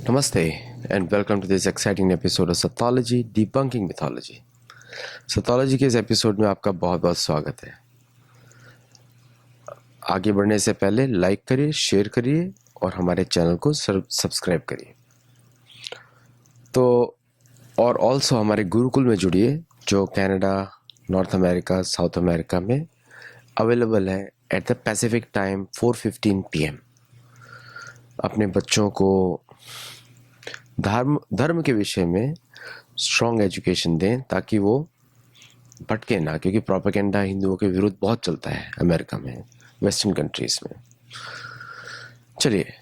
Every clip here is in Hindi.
Namaste and welcome to this exciting episode of Sathology Debunking Mythology. Sathology के इस एपिसोड में आपका बहुत बहुत स्वागत है। आगे बढ़ने से पहले लाइक करिए, शेयर करिए और हमारे चैनल को सब्सक्राइब करिए। तो और ऑल्सो हमारे गुरुकुल में जुड़िए जो Canada, north America, south America में अवेलेबल है at the Pacific time 4:15 PM। अपने बच्चों को धर्म के विषय में स्ट्रॉन्ग एजुकेशन दें ताकि वो भटके ना, क्योंकि प्रोपेगेंडा हिंदुओं के विरुद्ध बहुत चलता है अमेरिका में, वेस्टर्न कंट्रीज में। चलिए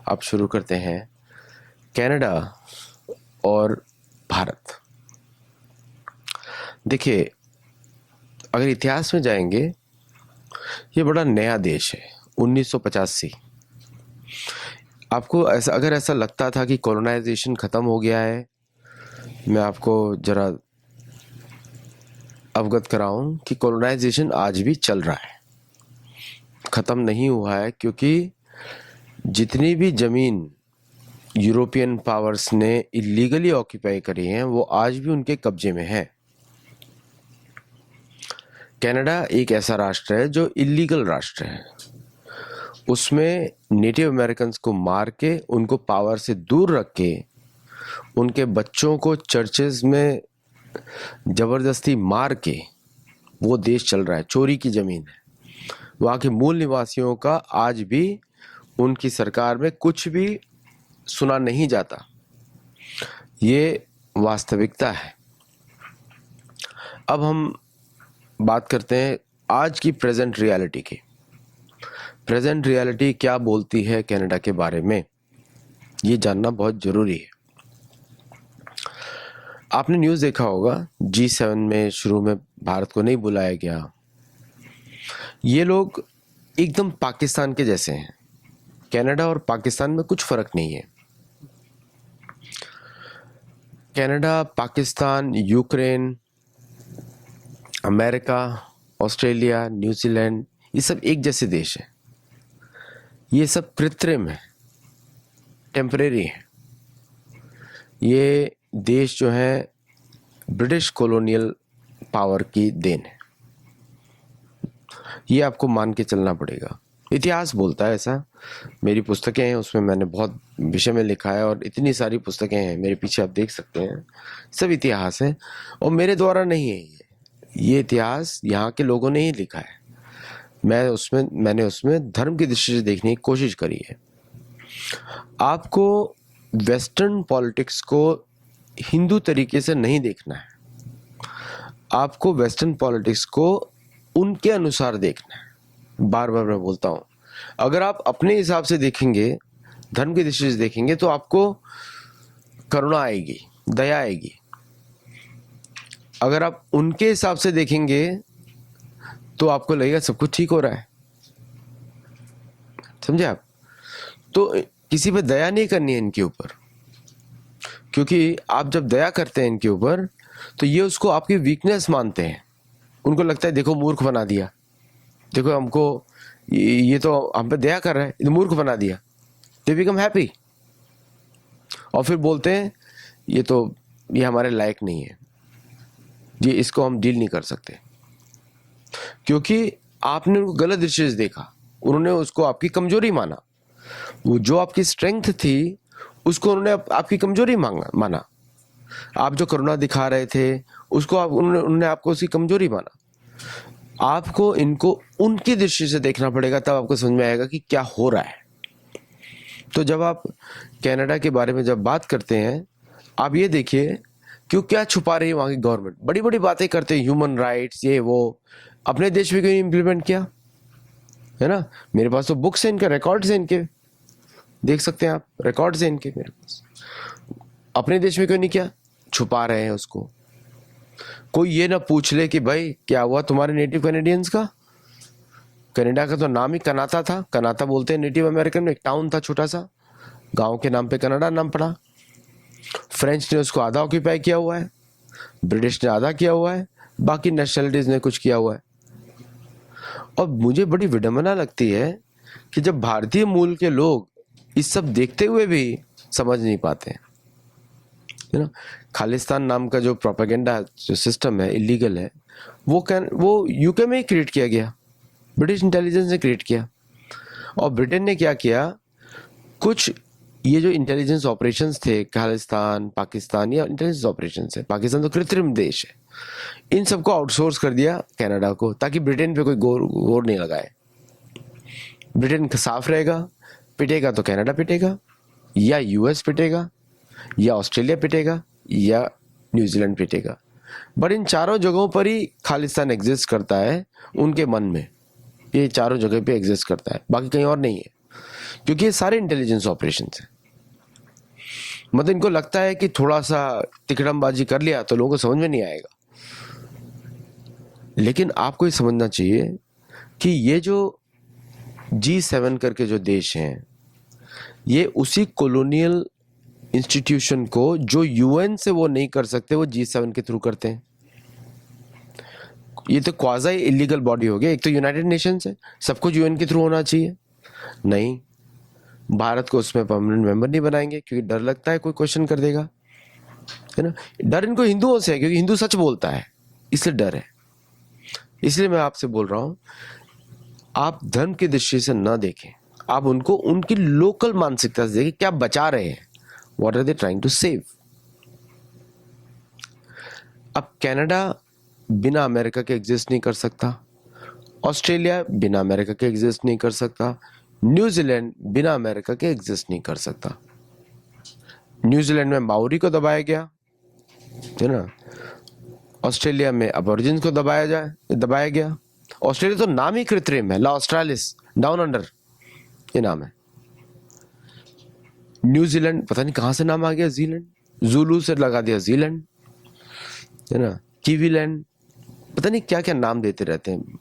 अब शुरू करते हैं। कनाडा और भारत, देखिए अगर इतिहास में जाएंगे, ये बड़ा नया देश है। 1985 आपको ऐसा लगता था कि कॉलोनाइजेशन ख़त्म हो गया है, मैं आपको ज़रा अवगत कराऊं कि कॉलोनाइजेशन आज भी चल रहा है, ख़त्म नहीं हुआ है। क्योंकि जितनी भी ज़मीन यूरोपियन पावर्स ने इलीगली ऑक्यूपाई करी हैं वो आज भी उनके कब्जे में है। कनाडा एक ऐसा राष्ट्र है जो इलीगल राष्ट्र है। उसमें नेटिव अमेरिकन्स को मार के, उनको पावर से दूर रख के, उनके बच्चों को चर्चेस में ज़बरदस्ती मार के वो देश चल रहा है। चोरी की ज़मीन है। वहाँ के मूल निवासियों का आज भी उनकी सरकार में कुछ भी सुना नहीं जाता। ये वास्तविकता है। अब हम बात करते हैं आज की प्रेजेंट रियलिटी की। प्रेजेंट रियलिटी क्या बोलती है कनाडा के बारे में, ये जानना बहुत ज़रूरी है। आपने न्यूज़ देखा होगा, G7 में शुरू में भारत को नहीं बुलाया गया। ये लोग एकदम पाकिस्तान के जैसे हैं। कनाडा और पाकिस्तान में कुछ फ़र्क नहीं है। Canada, Pakistan, Ukraine, America, Australia, New Zealand, ये सब एक जैसे देश हैं। ये सब कृत्रिम है, टेम्परेरी है। ये देश जो है ब्रिटिश कॉलोनियल पावर की देन है। ये आपको मान के चलना पड़ेगा। इतिहास बोलता है ऐसा। मेरी पुस्तकें हैं, उसमें मैंने बहुत विषय में लिखा है और इतनी सारी पुस्तकें हैं मेरे पीछे, आप देख सकते हैं। सब इतिहास है और मेरे द्वारा नहीं है। ये इतिहास यहाँ के लोगों ने ही लिखा है। मैंने उसमें धर्म की दृष्टि से देखने की कोशिश करी है। आपको वेस्टर्न पॉलिटिक्स को हिंदू तरीके से नहीं देखना है। आपको वेस्टर्न पॉलिटिक्स को उनके अनुसार देखना है। बार बार मैं बोलता हूँ, अगर आप अपने हिसाब से देखेंगे, धर्म की दृष्टि से देखेंगे, तो आपको करुणा आएगी, दया आएगी। अगर आप उनके हिसाब से देखेंगे तो आपको लगेगा सब कुछ ठीक हो रहा है। समझे आप? तो किसी पे दया नहीं करनी है इनके ऊपर, क्योंकि आप जब दया करते हैं इनके ऊपर तो ये उसको आपकी वीकनेस मानते हैं। उनको लगता है देखो मूर्ख बना दिया, देखो हमको ये तो हम पे दया कर रहा है, मूर्ख बना दिया। दे बिकम हैप्पी और फिर बोलते हैं ये हमारे लायक नहीं है, ये इसको हम डील नहीं कर सकते। क्योंकि आपने उनको गलत दृष्टि से देखा, उन्होंने उसको आपकी कमजोरी माना। वो जो आपकी स्ट्रेंथ थी उसको उन्होंने आपकी कमजोरी माना। आप जो करुणा दिखा रहे थे उसको उन्होंने आपको उसकी कमजोरी माना। आपको इनको उनकी दृष्टि से देखना पड़ेगा, तब आपको समझ में आएगा कि क्या हो रहा है। तो जब आप कनाडा के बारे में जब बात करते हैं, आप ये देखिए क्यों क्या छुपा रही है वहाँ की गवर्नमेंट। बड़ी बड़ी बातें करते हैं, ह्यूमन राइट्स, ये वो। अपने देश में क्यों नहीं इम्प्लीमेंट किया, है ना? मेरे पास तो बुक्स हैं इनके, रिकॉर्ड्स हैं इनके, देख सकते हैं आप, रिकॉर्ड्स हैं इनके मेरे पास। अपने देश में क्यों नहीं किया? छुपा रहे हैं उसको। कोई ये ना पूछ ले कि भाई क्या हुआ तुम्हारे नेटिव कैनेडियंस का। कनाडा का तो नाम ही कनाता था। कनाता बोलते हैं नेटिव अमेरिकन में। एक टाउन था छोटा सा, गांव के नाम पे कनाडा नाम पड़ा। फ्रेंच ने उसको आधा ऑक्यूपाई किया हुआ है, ब्रिटिश ने आधा किया हुआ है, बाकी नेशनलिटीज ने कुछ किया हुआ है। और मुझे बड़ी विडंबना लगती है कि जब भारतीय मूल के लोग इस सब देखते हुए भी समझ नहीं पाते हैं, है ना। खालिस्तान नाम का जो प्रोपेगेंडा जो सिस्टम है, इलीगल है, वो यूके में ही क्रिएट किया गया, ब्रिटिश इंटेलिजेंस ने क्रिएट किया। और ब्रिटेन ने क्या किया, कुछ ये जो इंटेलिजेंस ऑपरेशंस थे, खालिस्तान, पाकिस्तान, या इंटेलिजेंस ऑपरेशंस है, पाकिस्तान तो कृत्रिम देश है, इन सबको आउटसोर्स कर दिया कनाडा को, ताकि ब्रिटेन पे कोई गौर नहीं लगाए। ब्रिटेन साफ रहेगा, पिटेगा तो कनाडा पिटेगा, या यूएस पिटेगा, या ऑस्ट्रेलिया पिटेगा, या न्यूजीलैंड पिटेगा। बट इन चारों जगहों पर ही खालिस्तान एग्जिस्ट करता है उनके मन में, ये चारों जगह पे एग्जिस्ट करता है, बाकी कहीं और नहीं है, क्योंकि ये सारे इंटेलिजेंस ऑपरेशंस हैं। मतलब इनको लगता है कि थोड़ा सा तिकड़मबाजी कर लिया तो लोगों को समझ में नहीं आएगा। लेकिन आपको ये समझना चाहिए कि ये जो G7 करके जो देश हैं, ये उसी कॉलोनियल इंस्टीट्यूशन को जो यूएन से वो नहीं कर सकते, वो G7 के थ्रू करते हैं। ये तो क्वाज़ी इलीगल बॉडी हो गया। एक तो यूनाइटेड नेशंस है, सब कुछ यूएन के थ्रू होना चाहिए, नहीं, भारत को उसमें परमानेंट मेंबर नहीं बनाएंगे क्योंकि डर लगता है कोई क्वेश्चन कर देगा, है ना। डर इनको हिंदुओं से है, क्योंकि हिंदू सच बोलता है, इसलिए डर है। इसलिए मैं आपसे बोल रहा हूं, आप धर्म की दृष्टि से ना देखें, आप उनको उनकी लोकल मानसिकता से देखें, क्या बचा रहे हैं, what are they trying to save. अब कनाडा बिना अमेरिका के एग्जिस्ट नहीं कर सकता, ऑस्ट्रेलिया बिना अमेरिका के एग्जिस्ट नहीं कर सकता, न्यूजीलैंड बिना अमेरिका के एग्जिस्ट नहीं कर सकता। न्यूजीलैंड में माओरी को दबाया गया, है ना, ऑस्ट्रेलिया में अबोरिजिन्स को दबाया गया। ऑस्ट्रेलिया तो नाम ही कृत्रिम है, ला ऑस्ट्रेलिस, डाउन अंडर, ये नाम है। न्यूजीलैंड पता नहीं कहां से नाम आ गया, जीलैंड, जुलू से लगा दिया जीलैंड, है ना, कीवीलैंड, पता नहीं क्या क्या नाम देते रहते हैं।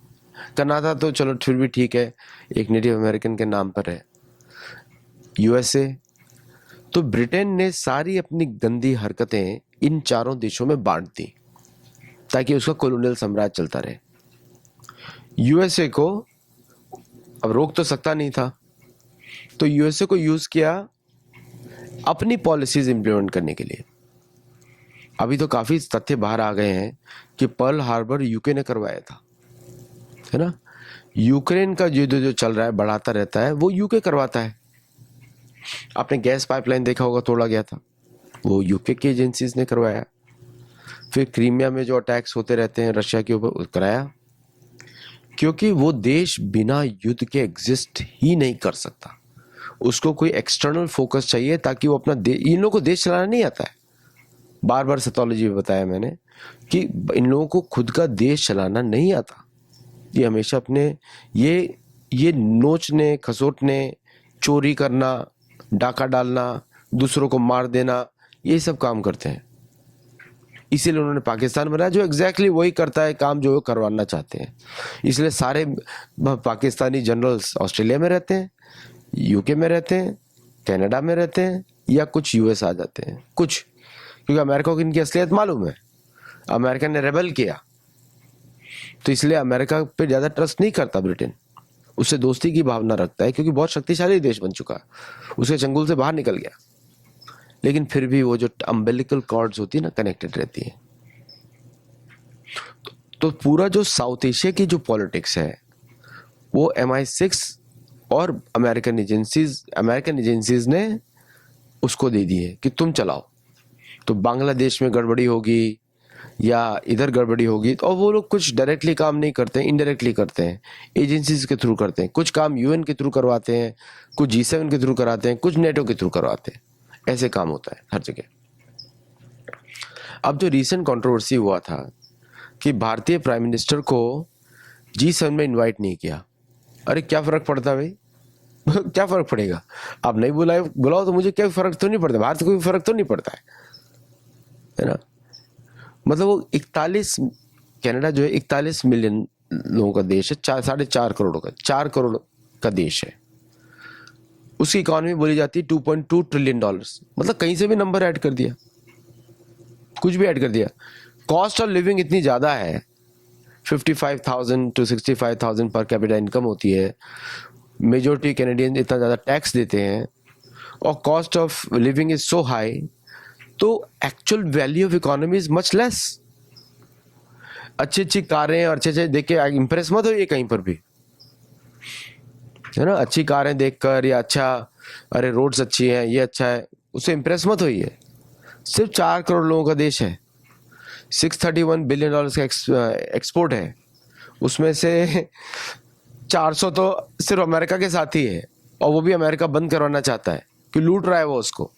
कनाडा तो चलो फिर भी ठीक है, एक नेटिव अमेरिकन के नाम पर है। यूएसए, तो ब्रिटेन ने सारी अपनी गंदी हरकतें इन चारों देशों में बांट दी ताकि उसका कॉलोनियल साम्राज्य चलता रहे। यूएसए को अब रोक तो सकता नहीं था, तो यूएसए को यूज किया अपनी पॉलिसीज इंप्लीमेंट करने के लिए। अभी तो काफी तथ्य बाहर आ गए हैं कि पर्ल हार्बर यूके ने करवाया था, है ना। यूक्रेन का युद्ध जो चल रहा है, बढ़ाता रहता है, वो यूके करवाता है। आपने गैस पाइपलाइन देखा होगा, तोड़ा गया था, वो यूके की एजेंसीज ने करवाया। फिर क्रीमिया में जो अटैक्स होते रहते हैं रशिया के ऊपर, कराया, क्योंकि वो देश बिना युद्ध के एग्जिस्ट ही नहीं कर सकता। उसको कोई एक्सटर्नल फोकस चाहिए ताकि वो अपना इन लोगों को देश चलाना नहीं आता है। बार बार सेटोलॉजी में बताया मैंने कि इन लोगों को खुद का देश चलाना नहीं आता। ये हमेशा अपने ये नोचने, खसोटने, चोरी करना, डाका डालना, दूसरों को मार देना, ये सब काम करते हैं। इसीलिए उन्होंने पाकिस्तान बनाया, जो एग्जैक्टली वही करता है काम जो वो करवाना चाहते हैं। इसलिए सारे पाकिस्तानी जनरल्स ऑस्ट्रेलिया में रहते हैं, यूके में रहते हैं, कनाडा में रहते हैं, या कुछ यूएस आ जाते हैं, कुछ, क्योंकि अमेरिका को इनकी असलियत मालूम है। अमेरिका ने रेबल किया, तो इसलिए अमेरिका पे ज्यादा ट्रस्ट नहीं करता ब्रिटेन, उससे दोस्ती की भावना रखता है, क्योंकि बहुत शक्तिशाली देश बन चुका है, उसके चंगुल से बाहर निकल गया। लेकिन फिर भी वो जो अम्बिलिकल कॉर्ड्स होती है ना, कनेक्टेड रहती है। तो पूरा जो साउथ एशिया की जो पॉलिटिक्स है, वो MI6 और अमेरिकन एजेंसीज ने उसको दे दी है कि तुम चलाओ। तो बांग्लादेश में गड़बड़ी होगी या इधर गड़बड़ी होगी, और वो लोग कुछ डायरेक्टली काम नहीं करते हैं, इनडायरेक्टली करते हैं, एजेंसीज के थ्रू करते हैं। कुछ काम यूएन के थ्रू करवाते हैं, कुछ G7 के थ्रू कराते हैं, कुछ नेटो के थ्रू करवाते हैं। ऐसे काम होता है हर जगह। अब जो रीसेंट कंट्रोवर्सी हुआ था कि भारतीय प्राइम मिनिस्टर को G7 में इनवाइट नहीं किया, अरे क्या फर्क पड़ता है भाई क्या फर्क पड़ेगा, आप नहीं बुलाओ तो मुझे क्या फर्क तो नहीं पड़ता, भारत को कोई फर्क तो नहीं पड़ता है ना। मतलब वो 41, कनाडा जो है 41 मिलियन लोगों का देश है, 4.5 करोड़ का, 4 करोड़ का देश है। उसकी इकोनॉमी बोली जाती है $2.2 ट्रिलियन। मतलब कहीं से भी नंबर ऐड कर दिया, कुछ भी ऐड कर दिया। कॉस्ट ऑफ लिविंग इतनी ज्यादा है, 55,000 to 65,000 पर कैपिटा इनकम होती है। मेजोरिटी कैनेडियन इतना ज्यादा टैक्स देते हैं, और cost of living is so high, तो actual value of economy is much less. अच्छी अच्छी कारें और अच्छे देख के इंप्रेस मत होइए कहीं पर भी, है ना। अच्छी कारें देखकर या अच्छा, अरे रोड्स अच्छी हैं, ये अच्छा है, उससे इंप्रेस मत होइए। सिर्फ 4 करोड़ लोगों का देश है, $631 बिलियन का एक्सपोर्ट है, उसमें से 400 तो सिर्फ अमेरिका के साथ ही है, और वो भी अमेरिका बंद करवाना चाहता है कि लूट रहा है वो उसको।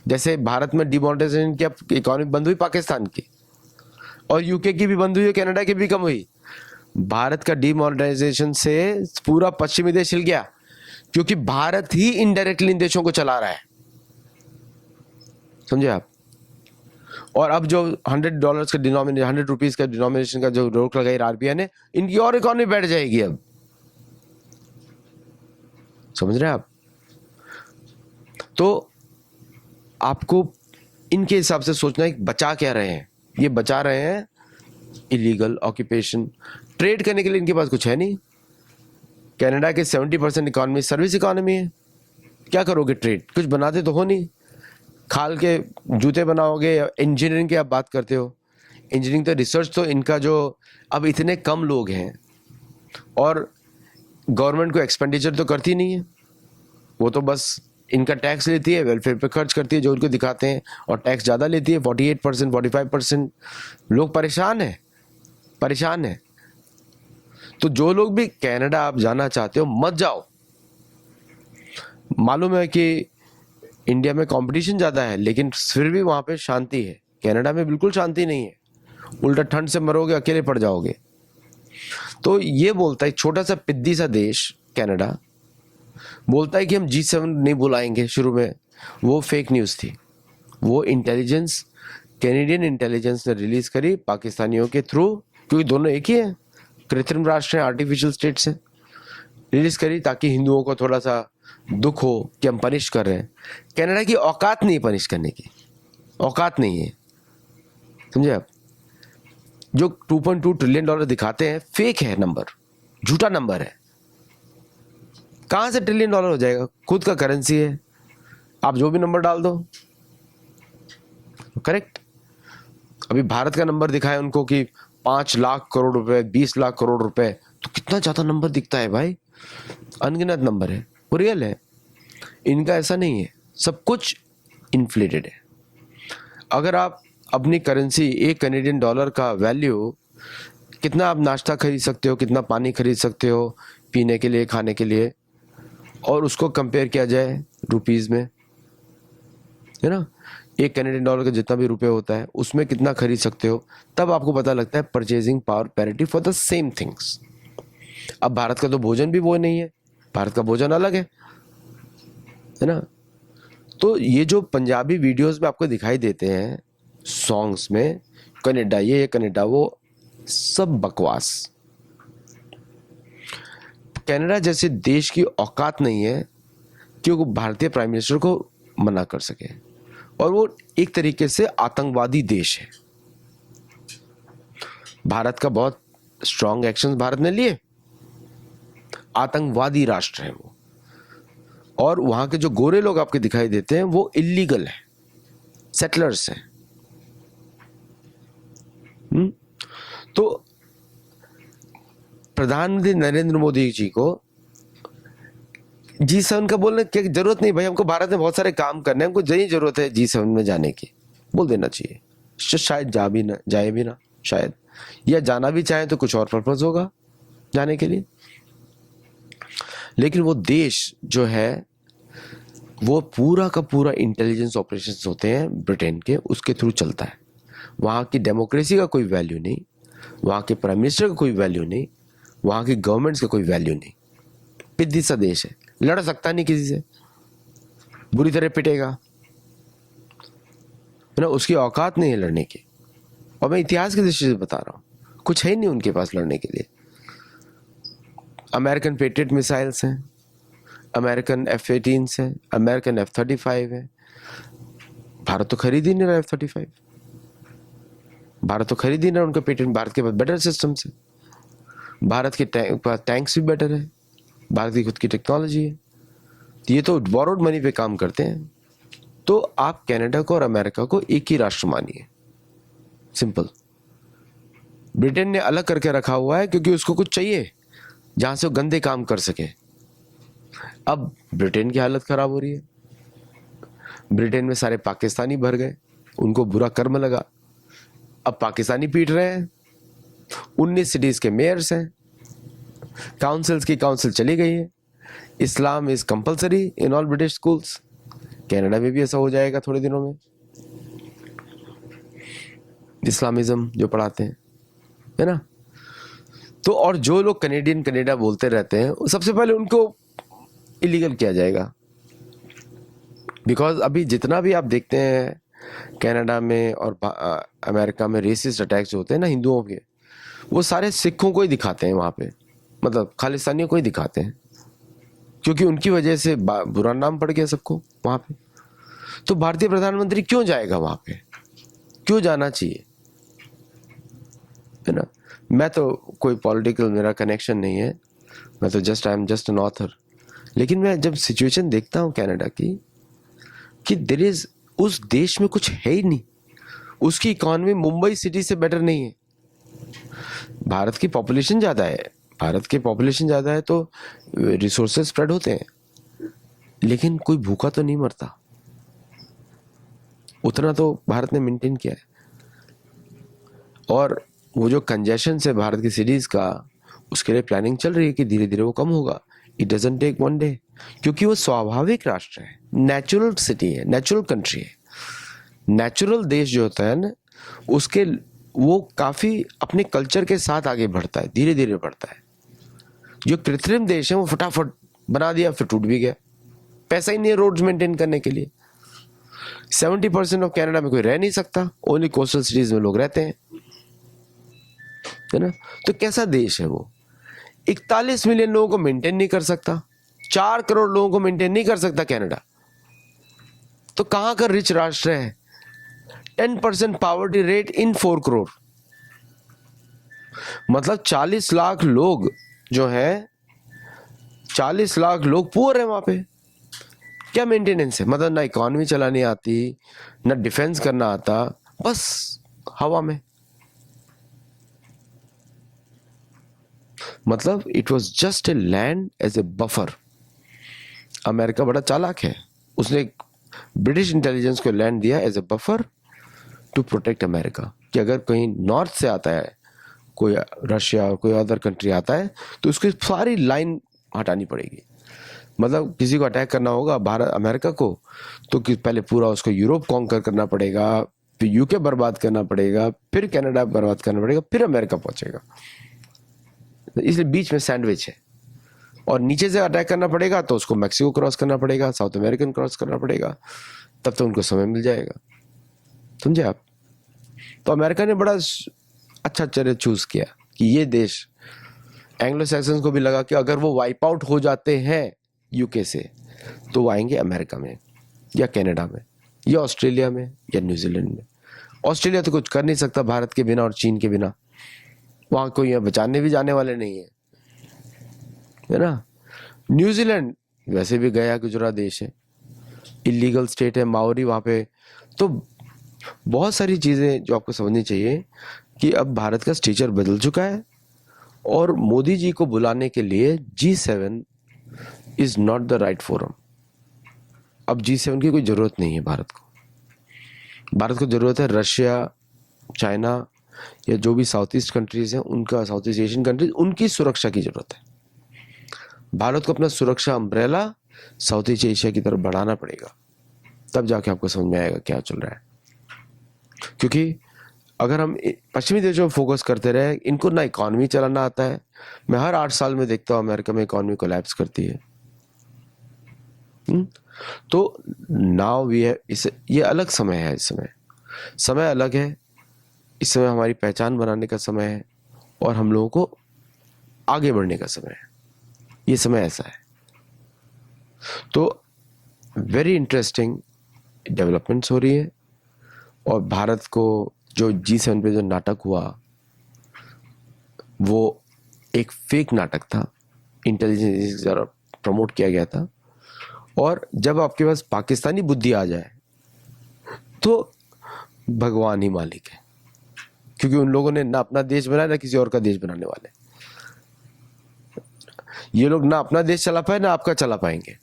जैसे भारत में डिमोनेटाइजेशन की इकोनॉमी बंद हुई पाकिस्तान की, और यूके की भी बंद हुई, कनाडा की भी कम हुई। भारत का डिमोनेटाइजेशन से पूरा पश्चिमी देश हिल गया, क्योंकि भारत ही इनडायरेक्टली इन देशों को चला रहा है, समझे आप। और अब जो $100 का डिनोमिनेशन, ₹100 का डिनोमिनेशन का जो रोक लगाई आरबीआई ने, इनकी और इकोनॉमी बैठ जाएगी अब, समझ रहे हैं आप। तो आपको इनके हिसाब से सोचना है बचा क्या रहे हैं। ये बचा रहे हैं इलीगल ऑक्यूपेशन। ट्रेड करने के लिए इनके पास कुछ है नहीं। कनाडा के 70% इकोनॉमी सर्विस इकोनॉमी है, क्या करोगे ट्रेड, कुछ बनाते तो हो नहीं। खाल के जूते बनाओगे, या इंजीनियरिंग की आप बात करते हो, इंजीनियरिंग तो रिसर्च तो इनका जो, अब इतने कम लोग हैं और गवर्नमेंट को एक्सपेंडिचर तो करती नहीं है, वो तो बस इनका टैक्स लेती है, वेलफेयर पे खर्च करती है जो उनको दिखाते हैं, और टैक्स ज़्यादा लेती है, 48%, 45%। लोग परेशान है, परेशान है। तो जो लोग भी कनाडा आप जाना चाहते हो मत जाओ। मालूम है कि इंडिया में कंपटीशन ज़्यादा है, लेकिन फिर भी वहाँ पे शांति है। कनाडा में बिल्कुल शांति नहीं है, उल्टा ठंड से मरोगे, अकेले पड़ जाओगे। तो ये बोलता है, छोटा सा पिद्दी सा देश कनाडा बोलता है कि हम G7 नहीं बुलाएंगे। शुरू में वो फेक न्यूज़ थी, वो इंटेलिजेंस, कैनेडियन इंटेलिजेंस ने रिलीज करी पाकिस्तानियों के थ्रू, क्योंकि दोनों एक ही है, कृत्रिम राष्ट्र हैं, आर्टिफिशियल स्टेट्स हैं, रिलीज करी ताकि हिंदुओं को थोड़ा सा दुख हो कि हम पनिश कर रहे हैं। कनाडा की औकात नहीं पनिश करने की, औकात नहीं है, समझे आप। जो $2.2 ट्रिलियन दिखाते हैं, फेक है नंबर, झूठा नंबर है। कहाँ से $1 ट्रिलियन हो जाएगा, खुद का करेंसी है, आप जो भी नंबर डाल दो, करेक्ट। अभी भारत का नंबर दिखाए उनको कि 5 लाख करोड़ रुपए, 20 लाख करोड़ रुपए, तो कितना ज्यादा नंबर दिखता है भाई, अनगिनत नंबर है, वो रियल है। इनका ऐसा नहीं है, सब कुछ इन्फ्लेटेड है। अगर आप अपनी करेंसी, $1 कनेडियन का वैल्यू, कितना आप नाश्ता खरीद सकते हो, कितना पानी खरीद सकते हो पीने के लिए, खाने के लिए, और उसको कंपेयर किया जाए रुपीस में, है ना, $1 कनेडियन का जितना भी रुपए होता है उसमें कितना खरीद सकते हो, तब आपको पता लगता है purchasing power parity for the same things. अब भारत का तो भोजन भी वो नहीं है, भारत का भोजन अलग है ना। तो ये जो पंजाबी वीडियोस में आपको दिखाई देते हैं सॉन्ग्स में, कनाडा ये कनाडा वो, सब बकवास। कनाडा जैसे देश की औकात नहीं है कि वो भारतीय प्राइम मिनिस्टर को मना कर सके, और वो एक तरीके से आतंकवादी देश है। भारत का बहुत स्ट्रॉन्ग एक्शन भारत ने लिए, आतंकवादी राष्ट्र है वो। और वहां के जो गोरे लोग आपके दिखाई देते हैं वो इलीगल है, सेटलर्स हैं। तो प्रधानमंत्री नरेंद्र मोदी जी को G7 का बोलने की जरूरत नहीं भाई, हमको भारत में बहुत सारे काम करने हैं, हमको यही जरूरत है G7 में जाने की, बोल देना चाहिए। शायद जाए भी ना शायद, या जाना भी चाहे तो कुछ और पर्पस होगा जाने के लिए। लेकिन वो देश जो है वो पूरा का पूरा इंटेलिजेंस ऑपरेशंस होते हैं ब्रिटेन के, उसके थ्रू चलता है। वहाँ की डेमोक्रेसी का कोई वैल्यू नहीं, वहाँ के प्राइम मिनिस्टर का कोई वैल्यू नहीं, वहाँ की गवर्नमेंट्स का कोई वैल्यू नहीं। पिद्दी सा देश है, लड़ सकता नहीं किसी से, बुरी तरह पिटेगा, है ना, उसकी औकात नहीं है लड़ने की। और मैं इतिहास की दृष्टि से बता रहा हूँ, कुछ है ही नहीं उनके पास लड़ने के लिए। अमेरिकन पेट्रियट मिसाइल्स हैं, अमेरिकन F-18 हैं, अमेरिकन F-35 है। भारत तो खरीद ही नहीं रहा F-35, भारत तो खरीद ही नहीं रहा उनका पेटेंट। भारत के पास बेटर सिस्टम्स है, भारत के पास टैंक्स भी बेटर है, भारत की खुद की टेक्नोलॉजी है, ये तो बोरोड मनी पे काम करते हैं। तो आप कनाडा को और अमेरिका को एक ही राष्ट्र मानिए, सिंपल। ब्रिटेन ने अलग करके रखा हुआ है क्योंकि उसको कुछ चाहिए जहां से वो गंदे काम कर सके। अब ब्रिटेन की हालत खराब हो रही है, ब्रिटेन में सारे पाकिस्तानी भर गए, उनको बुरा कर्म लगा, अब पाकिस्तानी पीट रहे हैं। 19 सिटीज के मेयर्स हैं, काउंसिल्स की काउंसिल चली गई है। Islam is compulsory in all British schools. Canada में भी ऐसा हो जाएगा थोड़े दिनों में, इस्लामिज्म जो पढ़ाते हैं, है ना। तो और जो लोग कनेडियन कनाडा बोलते रहते हैं, सबसे पहले उनको इलीगल किया जाएगा। बिकॉज अभी जितना भी आप देखते हैं कनाडा में और अमेरिका में रेसिस्ट अटैक्स जो होते हैं ना हिंदुओं के, वो सारे सिखों को ही दिखाते हैं वहाँ पे, मतलब खालिस्तानियों को ही दिखाते हैं, क्योंकि उनकी वजह से बुरा नाम पड़ गया सबको वहाँ पे। तो भारतीय प्रधानमंत्री क्यों जाएगा वहाँ पे, क्यों जाना चाहिए, है ना। मैं तो कोई पॉलिटिकल मेरा कनेक्शन नहीं है, मैं तो I am just an author. लेकिन मैं जब सिचुएशन देखता हूँ कनाडा की, कि देयर इज, उस देश में कुछ है ही नहीं, उसकी इकोनॉमी मुंबई सिटी से बेटर नहीं है। भारत की पॉपुलेशन ज्यादा है, भारत की पॉपुलेशन ज्यादा है तो रिसोर्सेज स्प्रेड होते हैं, लेकिन कोई भूखा तो नहीं मरता, उतना तो भारत ने मेंटेन किया है। और वो जो कंजेशन है भारत की सिटीज का, उसके लिए प्लानिंग चल रही है कि धीरे धीरे वो कम होगा। It doesn't take one day, क्योंकि वो स्वाभाविक राष्ट्र है, नेचुरल सिटी है, नेचुरल कंट्री है। नेचुरल देश जो होता है ना, उसके वो काफी अपने कल्चर के साथ आगे बढ़ता है, धीरे धीरे बढ़ता है। जो कृत्रिम देश है वो फटाफट बना दिया फिर टूट भी गया, पैसा ही नहीं है रोड्स मेंटेन करने के लिए। 70% ऑफ कनाडा में कोई रह नहीं सकता, ओनली कोस्टल सिटीज में लोग रहते हैं, है ना। तो कैसा देश है वो, 41 मिलियन लोगों को मेंटेन नहीं कर सकता, 4 करोड़ लोगों को मेंटेन नहीं कर सकता कनाडा। तो कहां का रिच राष्ट्र है। 10% पॉवर्टी रेट इन 4 करोड़, मतलब 40 लाख लोग जो है, 40 लाख लोग पुअर है वहां पे। क्या मेंटेनेंस है, मतलब ना इकोनॉमी चलानी आती, ना डिफेंस करना आता, बस हवा में। मतलब it was just a land as a buffer. America बड़ा चालाक है, उसने ब्रिटिश इंटेलिजेंस को लैंड दिया as a buffer to protect America, कि अगर कहीं नॉर्थ से आता है कोई, रशिया और कोई अदर कंट्री आता है, तो उसकी सारी लाइन हटानी पड़ेगी। मतलब किसी को अटैक करना होगा भारत अमेरिका को, तो पहले पूरा उसको यूरोप कॉन्कर करना पड़ेगा, फिर यूके बर्बाद करना पड़ेगा, फिर कनाडा बर्बाद करना पड़ेगा, फिर अमेरिका पहुंचेगा। इसलिए बीच में सैंडविच है। और नीचे से अटैक करना पड़ेगा तो उसको मैक्सिको क्रॉस करना पड़ेगा, साउथ अमेरिकन क्रॉस करना पड़ेगा, तब तो उनको समय मिल जाएगा। समझे आप। तो अमेरिका ने बड़ा अच्छा चरित्र चूज किया कि ये देश, एंग्लो सैक्सन्स को भी लगा कि अगर वो वाइप आउट हो जाते हैं यूके से, तो वो आएंगे अमेरिका में या कनाडा में या ऑस्ट्रेलिया में या न्यूजीलैंड में। ऑस्ट्रेलिया तो कुछ कर नहीं सकता भारत के बिना और चीन के बिना, वहां कोई बचाने भी जाने वाले नहीं है, है ना। न्यूजीलैंड वैसे भी गया गुजरा देश है, इलीगल स्टेट है, माओरी वहां पे। तो बहुत सारी चीजें जो आपको समझनी चाहिए कि अब भारत का स्टेचर बदल चुका है, और मोदी जी को बुलाने के लिए G7 is not the right forum. अब G7 की कोई जरूरत नहीं है भारत को। भारत को जरूरत है रशिया, चाइना या जो भी साउथ ईस्ट कंट्रीज हैं उनका, साउथ ईस्ट एशियन कंट्रीज, उनकी सुरक्षा की जरूरत है। भारत को अपना सुरक्षा अम्ब्रेला साउथ ईस्ट एशिया की तरफ बढ़ाना पड़ेगा, तब जाके आपको समझ में आएगा क्या चल रहा है। क्योंकि अगर हम पश्चिमी देशों में फोकस करते रहे, इनको ना इकोनॉमी चलाना आता है। मैं हर 8 साल में देखता हूँ अमेरिका में इकोनॉमी कोलैप्स करती है। तो नाउ वी है, ये अलग समय है, इस समय अलग है। इस समय हमारी पहचान बनाने का समय है और हम लोगों को आगे बढ़ने का समय है। ये समय ऐसा है। तो वेरी इंटरेस्टिंग डेवलपमेंट्स हो रही है। और भारत को जो G7 पे जो नाटक हुआ, वो एक फेक नाटक था, इंटेलिजेंस द्वारा प्रमोट किया गया था। और जब आपके पास पाकिस्तानी बुद्धि आ जाए तो भगवान ही मालिक है, क्योंकि उन लोगों ने ना अपना देश बनाया ना किसी और का देश बनाने वाले। ये लोग ना अपना देश चला पाए ना आपका चला पाएंगे।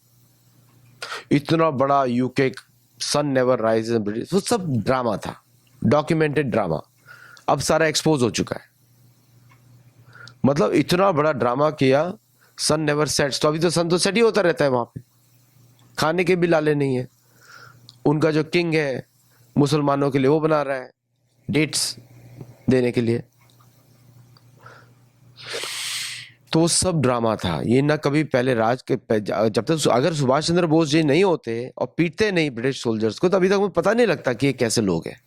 इतना बड़ा UK sun never rises British, वो सब ड्रामा था, डॉक्यूमेंटेड ड्रामा। अब सारा एक्सपोज हो चुका है। मतलब इतना बड़ा ड्रामा किया, सन नेवर सेट्स, तो अभी तो सन तो सेट ही होता रहता है वहां पे, खाने के भी लाले नहीं है। उनका जो किंग है मुसलमानों के लिए वो बना रहा है डेट्स देने के लिए। तो वो सब ड्रामा था। ये ना कभी पहले राज के जब तक अगर सुभाष चंद्र बोस जी नहीं होते और पीटते नहीं ब्रिटिश सोल्जर्स को, तो अभी तक मुझे पता नहीं लगता कि ये कैसे लोग हैं।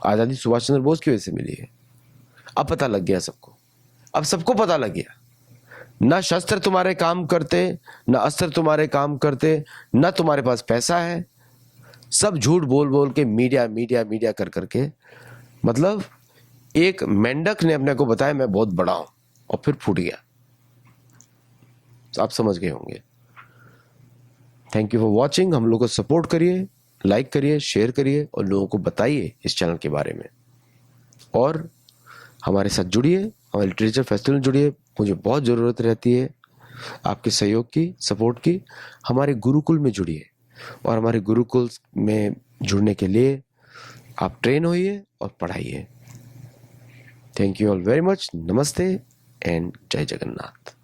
आजादी सुभाष चंद्र बोस की वजह से मिली है। अब पता लग गया सबको, अब सबको पता लग गया। ना शस्त्र तुम्हारे काम करते, ना अस्त्र तुम्हारे काम करते, ना तुम्हारे पास पैसा है। सब झूठ बोल बोल के मीडिया मीडिया मीडिया कर करके, मतलब एक मेंढक ने अपने को बताया मैं बहुत बड़ा हूं और फिर फूट गया। आप समझ गए होंगे। Thank you for watching. हम लोग को सपोर्ट करिए, लाइक करिए, शेयर करिए और लोगों को बताइए इस चैनल के बारे में। और हमारे साथ जुड़िए, हमारे लिटरेचर फेस्टिवल में जुड़िए। मुझे बहुत ज़रूरत रहती है आपके सहयोग की, सपोर्ट की। हमारे गुरुकुल में जुड़िए और हमारे गुरुकुल में जुड़ने के लिए आप ट्रेन होइए और पढ़ाइए। Thank you all very much. नमस्ते एंड जय जगन्नाथ।